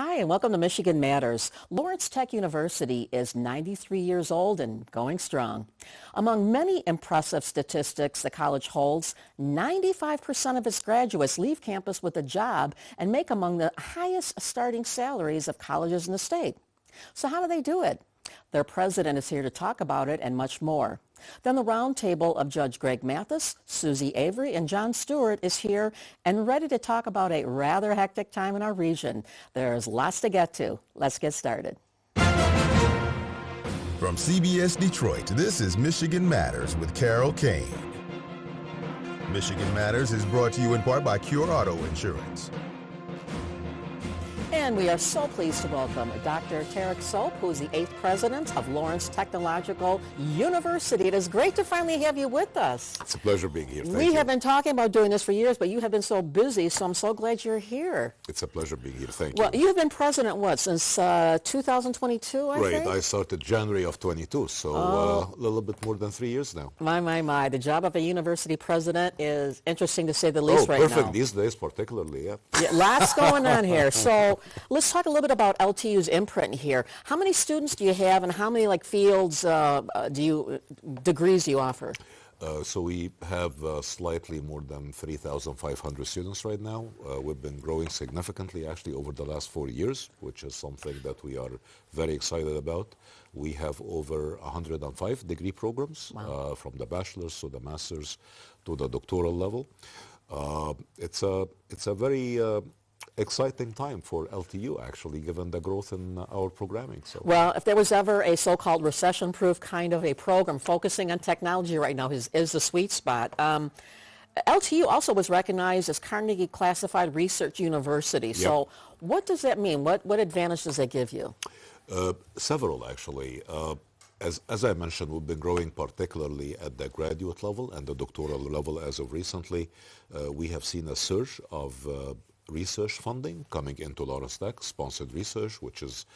Hi, and welcome to Michigan Matters. Lawrence Tech University is 93 years old and going strong. Among many impressive statistics the college holds, 95% of its graduates leave campus with a job and make among the highest starting salaries of colleges in the state. So how do they do it? Their president is here to talk about it and much more. Then the roundtable of Judge Greg Mathis, Susie Avery, and John Stewart is here and ready to talk about a rather hectic time in our region. There's lots to get to. Let's get started. From CBS Detroit, this is Michigan Matters with Carol Cain. Michigan Matters is brought to you in part by Cure Auto Insurance. And we are so pleased to welcome Dr. Tarek Sobh, who is the 8th president of Lawrence Technological University. It is great to finally have you with us. It's a pleasure being here. Thank we you. have been talking about doing this for years, but you have been so busy, so I'm so glad you're here. It's a pleasure being here. Thank Well, you. you've been president, what, since 2022, I Right. think? I started January of 22, so a little bit more than 3 years now. My. The job of a university president is interesting to say the least right perfect now. these days, particularly, yeah. Yeah, lots going on here. So let's talk a little bit about LTU's imprint here. How many students do you have, and how many fields degrees do you offer? So we have slightly more than 3,500 students right now. We've been growing significantly actually over the last 4 years, which is something that we are very excited about. We have over 105 degree programs. Wow. From the bachelor's to the master's to the doctoral level. It's a very exciting time for LTU, actually, given the growth in our programming. So. Well, if there was ever a so-called recession-proof kind of a program, focusing on technology right now is the sweet spot. LTU also was recognized as Carnegie Classified Research University. Yep. So what does that mean? What advantage does that give you? Several, actually. As I mentioned, we've been growing particularly at the graduate level and the doctoral level as of recently. We have seen a surge of research funding coming into Lawrence Tech, sponsored research, which is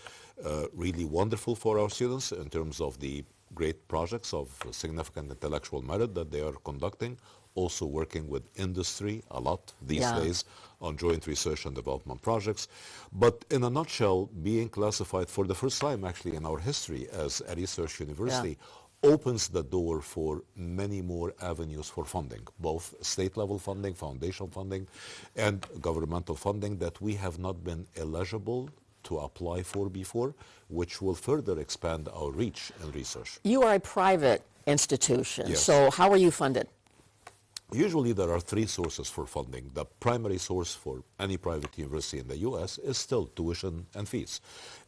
really wonderful for our students in terms of the great projects of significant intellectual merit that they are conducting. Also working with industry a lot these days on joint research and development projects. But in a nutshell, being classified for the first time actually in our history as a research university opens the door for many more avenues for funding, both state-level funding, foundation funding, and governmental funding that we have not been eligible to apply for before, which will further expand our reach in research. You are a private institution, Yes. so how are you funded? Usually there are three sources for funding. The primary source for any private university in the U.S. is still tuition and fees.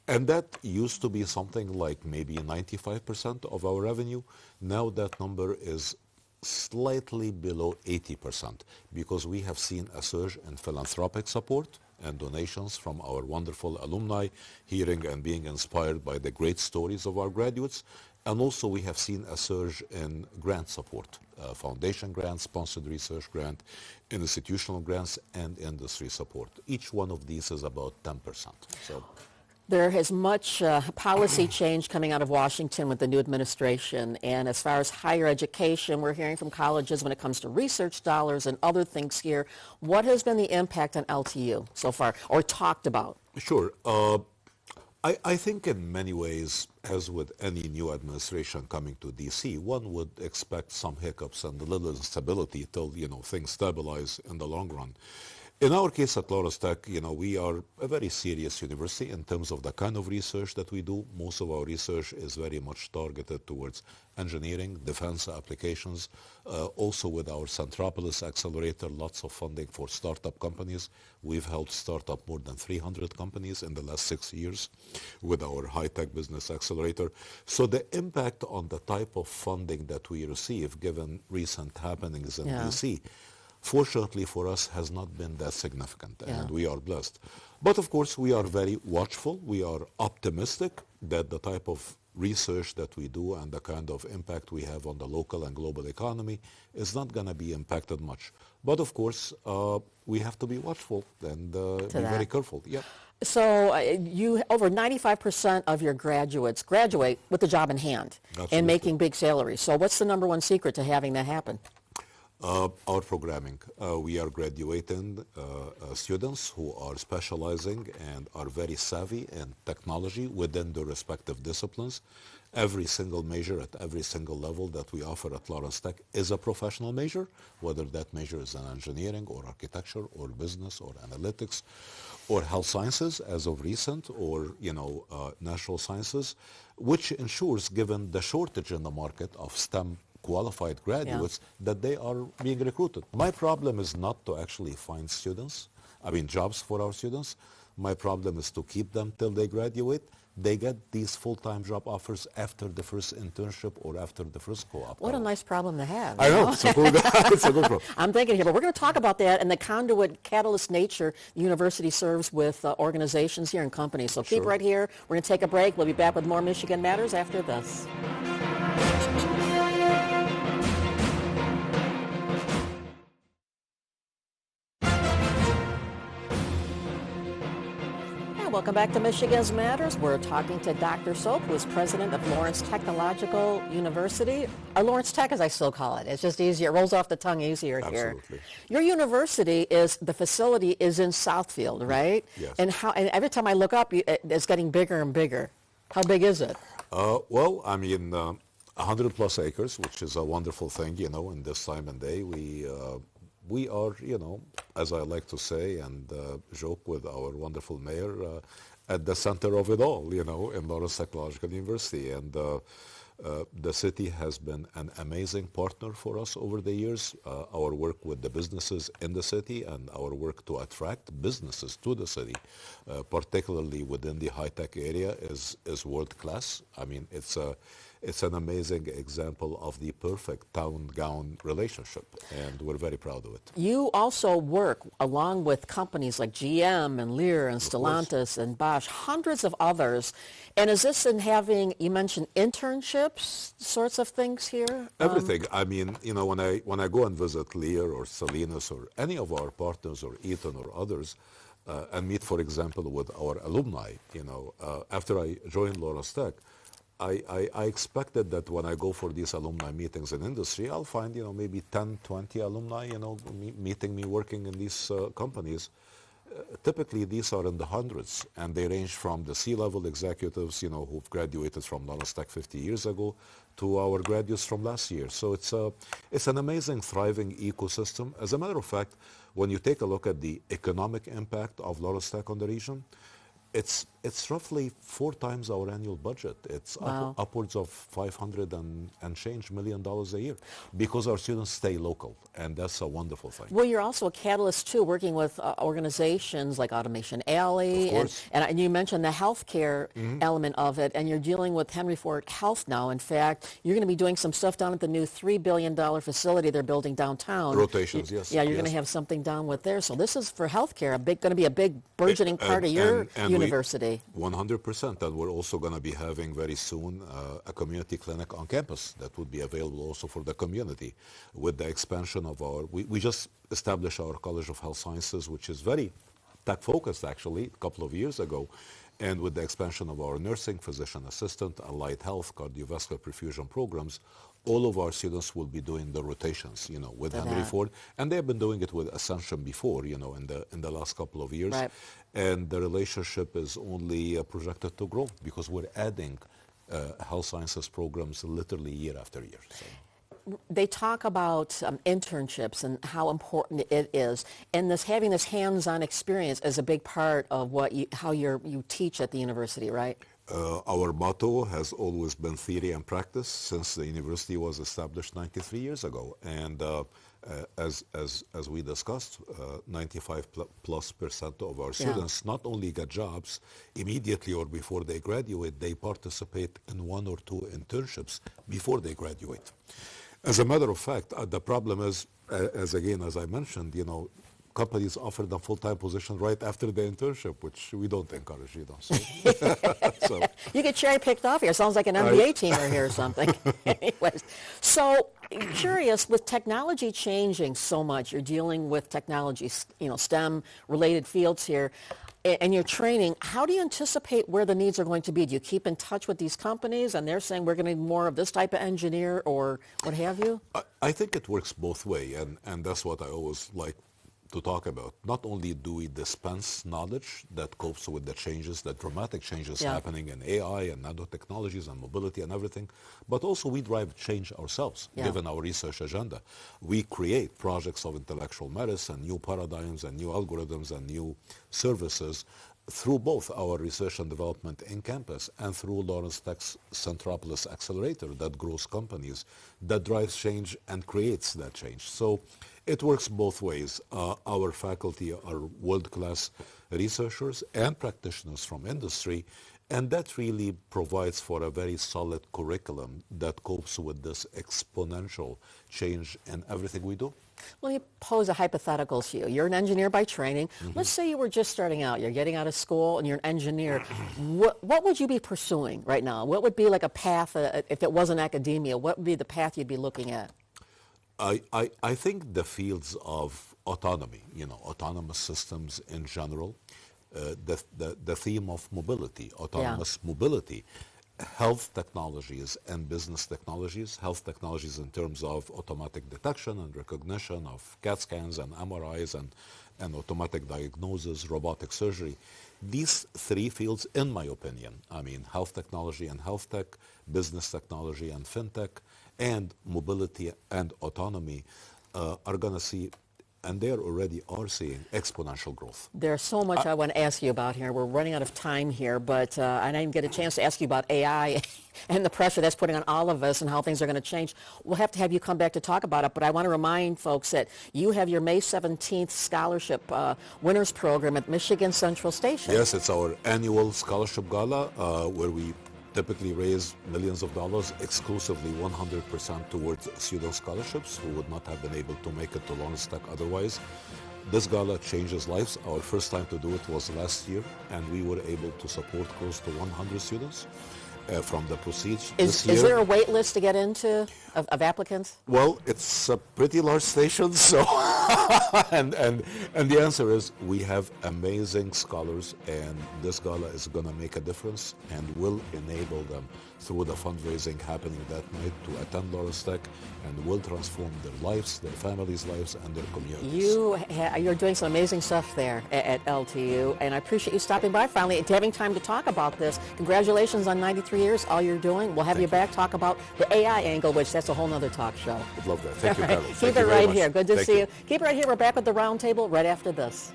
And that used to be something like maybe 95% of our revenue. Now that number is slightly below 80% because we have seen a surge in philanthropic support and donations from our wonderful alumni, hearing and being inspired by the great stories of our graduates. And also we have seen a surge in grant support, foundation grants, sponsored research grant, institutional grants, and industry support. Each one of these is about 10%. So. There is much policy change coming out of Washington with the new administration, and as far as higher education, we're hearing from colleges when it comes to research dollars and other things here. What has been the impact on LTU so far, or talked about? Sure. I think in many ways, as with any new administration coming to D.C., one would expect some hiccups and a little instability till, things stabilize in the long run. In our case at Lawrence Tech, we are a very serious university in terms of the kind of research that we do. Most of our research is very much targeted towards engineering, defense applications. Also with our Centropolis Accelerator, lots of funding for startup companies. We've helped start up more than 300 companies in the last 6 years with our high-tech business accelerator. So the impact on the type of funding that we receive, given recent happenings in D.C., fortunately for us, has not been that significant, and we are blessed. But of course, we are very watchful. We are optimistic that the type of research that we do and the kind of impact we have on the local and global economy is not going to be impacted much. But of course, we have to be watchful and be very careful. Yeah. So you over 95% of your graduates graduate with a job in hand and making big salaries. So what's the number one secret to having that happen? Our programming, we are graduating students who are specializing and are very savvy in technology within their respective disciplines. Every single major at every single level that we offer at Lawrence Tech is a professional major, whether that major is in engineering or architecture or business or analytics or health sciences as of recent, or natural sciences, which ensures, given the shortage in the market of STEM qualified graduates, that they are being recruited. My problem is not to actually find jobs for our students. My problem is to keep them till they graduate. They get these full-time job offers after the first internship or after the first co-op. What a nice problem to have. I know. It's a good problem. I'm thinking here, but we're going to talk about that and the conduit catalyst nature the university serves with organizations here and companies. So keep right here. We're going to take a break. We'll be back with more Michigan Matters after this. Welcome back to Michigan's Matters. We're talking to Dr. Sobh, who is president of Lawrence Technological University, or Lawrence Tech as I still call it. It's just easier. It rolls off the tongue easier here. Absolutely. Your university the facility is in Southfield, right? Yes. And every time I look up, it's getting bigger and bigger. How big is it? 100 plus acres, which is a wonderful thing, in this time and day. We are, as I like to say and joke with our wonderful mayor, at the center of it all, in Lawrence Technological University. And the city has been an amazing partner for us over the years. Our work with the businesses in the city and our work to attract businesses to the city, particularly within the high-tech area, is world-class. It's an amazing example of the perfect town-gown relationship, and we're very proud of it. You also work along with companies like GM and Lear and Stellantis and Bosch, hundreds of others. And is this in having, you mentioned internships, sorts of things here? Everything. When I go and visit Lear or Salinas or any of our partners or Eaton or others, and meet, for example, with our alumni, after I joined Lawrence Tech, I expected that when I go for these alumni meetings in industry, I'll find, maybe 10, 20 alumni, meeting me working in these companies. Typically, these are in the hundreds, and they range from the C-level executives, who've graduated from Lawrence Tech 50 years ago, to our graduates from last year. So it's an amazing, thriving ecosystem. As a matter of fact, when you take a look at the economic impact of Lawrence Tech on the region, it's roughly 4 times our annual budget. It's upwards of $500 and change million a year, because our students stay local, and that's a wonderful thing. Well, you're also a catalyst too, working with organizations like Automation Alley, and you mentioned the healthcare element of it, and you're dealing with Henry Ford Health now. In fact, you're going to be doing some stuff down at the new $3 billion facility they're building downtown. Rotations, yes. Yeah, you're going to have something down with there. So this is for healthcare, going to be a big burgeoning part of your university. 100%, and we're also going to be having very soon a community clinic on campus that would be available also for the community. With the expansion of we just established our College of Health Sciences, which is very tech-focused actually, a couple of years ago. And with the expansion of our nursing, physician assistant, allied health, cardiovascular perfusion programs, all of our students will be doing the rotations, with Henry Ford. And they've been doing it with Ascension before, in the last couple of years. Right. And the relationship is only projected to grow, because we're adding health sciences programs literally year after year. So. They talk about internships and how important it is, and having this hands-on experience is a big part of how you teach at the university, right? Our motto has always been theory and practice since the university was established 93 years ago. And as we discussed, 95% of our students not only get jobs immediately or before they graduate, they participate in 1 or 2 internships before they graduate. As a matter of fact, the problem is, as I mentioned, companies offer them full-time position right after the internship, which we don't encourage, So. So. You get cherry-picked off here. Sounds like an MBA teamer here or something. Anyways, so curious, with technology changing so much, you're dealing with technology, STEM-related fields here. and your training, how do you anticipate where the needs are going to be? Do you keep in touch with these companies and they're saying we're going to need more of this type of engineer or what have you? I think it works both way, and that's what I always like to talk about. Not only do we dispense knowledge that copes with the changes, the dramatic changes happening in AI and nanotechnologies and mobility and everything, but also we drive change ourselves, given our research agenda. We create projects of intellectual merits and new paradigms and new algorithms and new services through both our research and development in campus and through Lawrence Tech's Centropolis Accelerator that grows companies, that drives change and creates that change. So it works both ways. Our faculty are world-class researchers and practitioners from industry, and that really provides for a very solid curriculum that copes with this exponential change in everything we do. Let me pose a hypothetical to you. You're an engineer by training. Let's say you were just starting out. You're getting out of school and you're an engineer. What would you be pursuing right now? What would be like a path, if it wasn't academia, what would be the path you'd be looking at? I think the fields of autonomy, autonomous systems in general, the theme of mobility, autonomous mobility, health technologies and business technologies, health technologies in terms of automatic detection and recognition of CAT scans and MRIs and automatic diagnosis, robotic surgery. These three fields, in my opinion, health technology and health tech, business technology and fintech, and mobility and autonomy are going to see, and they already are seeing, exponential growth. There's so much I want to ask you about here. We're running out of time here, but I didn't get a chance to ask you about AI and the pressure that's putting on all of us and how things are going to change. We'll have to have you come back to talk about it, but I want to remind folks that you have your May 17th scholarship winners program at Michigan Central Station. Yes, it's our annual scholarship gala where we typically raise millions of dollars, exclusively 100% towards student scholarships who would not have been able to make it to Lawrence Tech otherwise. This gala changes lives. Our first time to do it was last year, and we were able to support close to 100 students from the proceeds this year. Is there a wait list to get into of applicants? Well, it's a pretty large station, so and the answer is we have amazing scholars, and this gala is going to make a difference and will enable them through the fundraising happening that night to attend Lawrence Tech, and will transform their lives, their families' lives, and their communities. You're doing some amazing stuff there at LTU, and I appreciate you stopping by finally and having time to talk about this. Congratulations on 93 years, all you're doing. We'll have you back, talk about the AI angle, which that's a whole nother talk show. Would love that. Thank you, Carol. Keep it right here. Good to see you. Keep it right here. We're back with the roundtable right after this.